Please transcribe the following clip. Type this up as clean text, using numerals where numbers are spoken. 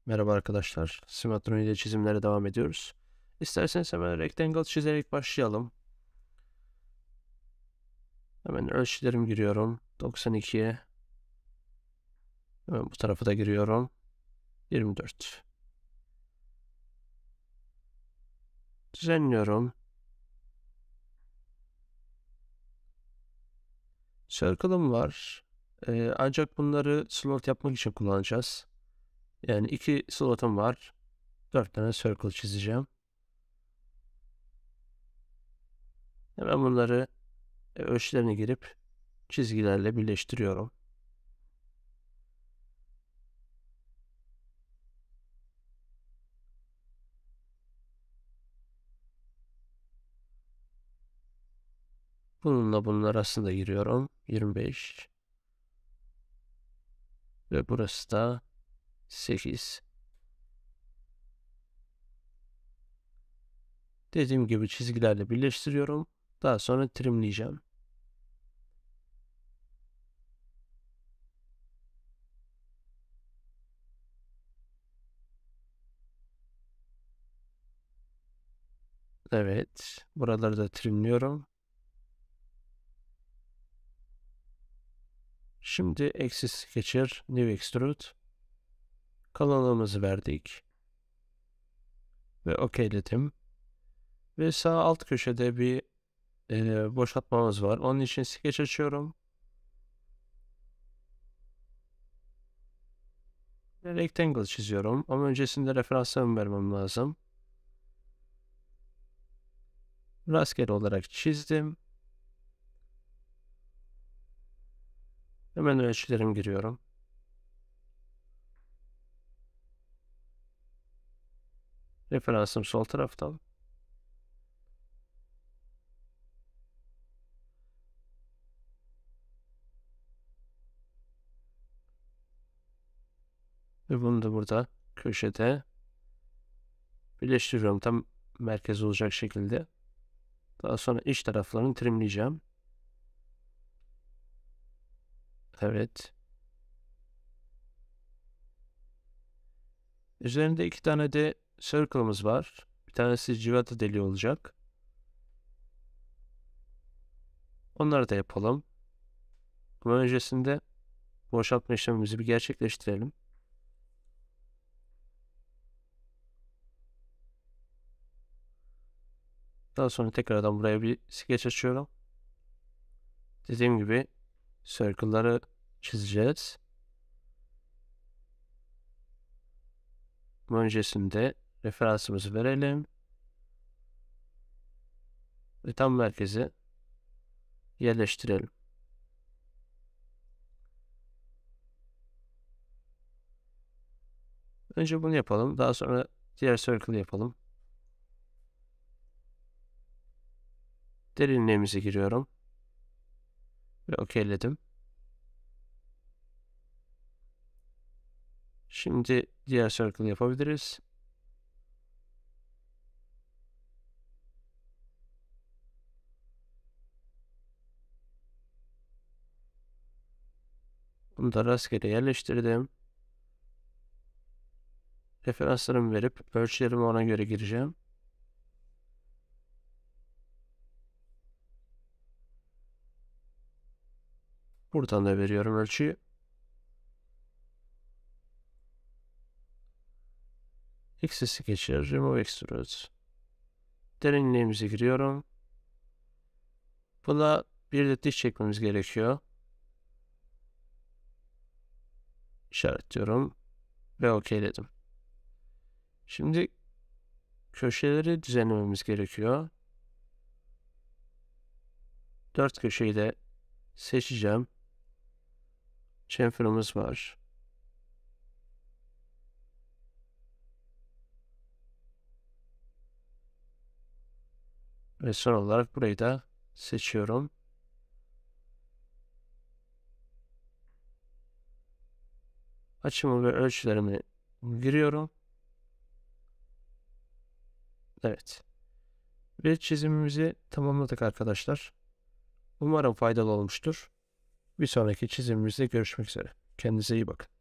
Merhaba arkadaşlar. Simetron ile çizimlere devam ediyoruz. İsterseniz hemen rectangle çizerek başlayalım. Hemen ölçülerimi giriyorum. 92'ye. Hemen bu tarafa da giriyorum. 24. Düzenliyorum. Circle'ım var. Ancak bunları slot yapmak için kullanacağız. Yani 2 slotum var. 4 tane circle çizeceğim. Hemen bunları ölçülerine girip çizgilerle birleştiriyorum. Bununla bunun arasında giriyorum. 25. Ve burası da 8. Dediğim gibi çizgilerle birleştiriyorum. Daha sonra trimleyeceğim. Evet. Buraları da trimliyorum. Şimdi Axis Sketcher, New Extrude. Kalınlığımızı verdik. Ve okeyledim. Ve sağ alt köşede bir boşaltmamız var. Onun için sketch açıyorum. Ve rectangle çiziyorum. Ama öncesinde referanslarımı vermem lazım. Rastgele olarak çizdim. Hemen ölçülerimi giriyorum. Referansım sol taraftan. Ve bunu da burada köşede birleştiriyorum tam merkez olacak şekilde. Daha sonra iç taraflarını trimleyeceğim. Evet. Üzerinde 2 tane de circle'ımız var. Bir tanesi civata deliği olacak. Onları da yapalım. Ama öncesinde boşaltma işlemimizi bir gerçekleştirelim. Daha sonra tekrardan buraya bir sketch açıyorum. Dediğim gibi circle'ları çizeceğiz. Ama öncesinde referansımızı verelim. Ve tam merkeze yerleştirelim. Önce bunu yapalım. Daha sonra diğer circle yapalım. Derinliğimize giriyorum. Ve okeyledim. Şimdi diğer circle yapabiliriz. Bunu da rastgele yerleştirdim. Referanslarımı verip ölçülerimi ona göre gireceğim. Buradan da veriyorum ölçüyü. X'si geçir. Remove Extrude. Derinliğimizi giriyorum. Buna bir de diş çekmemiz gerekiyor. İşaretliyorum. Ve okeyledim. Şimdi köşeleri düzenlememiz gerekiyor. 4 köşeyi de seçeceğim. Chamfer'ımız var. Ve son olarak burayı da seçiyorum. Açımı ve ölçülerimi giriyorum. Evet. Ve çizimimizi tamamladık arkadaşlar. Umarım faydalı olmuştur. Bir sonraki çizimimizde görüşmek üzere. Kendinize iyi bakın.